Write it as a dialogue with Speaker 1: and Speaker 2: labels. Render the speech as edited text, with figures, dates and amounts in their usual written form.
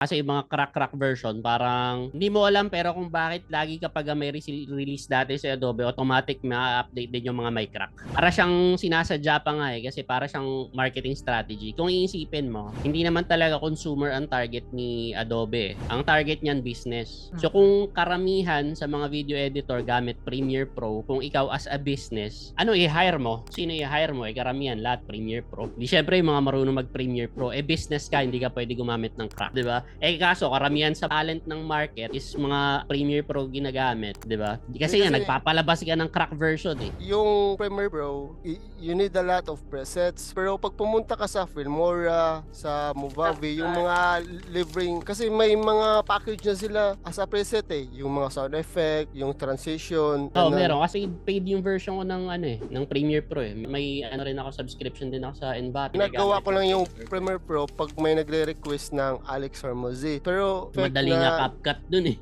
Speaker 1: Kasi yung mga crack version, parang hindi mo alam pero kung bakit lagi kapag may release dati sa Adobe, automatic ma-update din yung mga may crack. Para siyang sinasadya pa nga kasi para siyang marketing strategy. Kung iisipin mo, hindi naman talaga consumer ang target ni Adobe. Ang target niyan business. So kung karamihan sa mga video editor gamit Premiere Pro, kung ikaw as a business, ano i-hire mo? Sino i-hire mo? Karamihan lahat Premiere Pro. Di syempre yung mga marunong mag Premiere Pro, business ka, hindi ka pwede gumamit ng crack, 'di ba? Kaso karamihan sa talent ng market is mga Premiere Pro ginagamit, 'di ba? Kasi nga nagpapalabas ka ng crack version eh.
Speaker 2: Yung Premiere Pro, you need a lot of presets. Pero pag pumunta ka sa Filmora, sa Movavi, yung mga libreng, kasi may mga package na sila as a preset eh. Yung mga sound effect, yung transition.
Speaker 1: Meron kasi paid yung version ko ng ng Premiere Pro eh. May rin ako subscription din ako sa Envato.
Speaker 2: Nagawa ko lang yung Premiere Pro pag may nagre-request ng Alex Hormozy. Pero
Speaker 1: madali nga CapCut dun eh.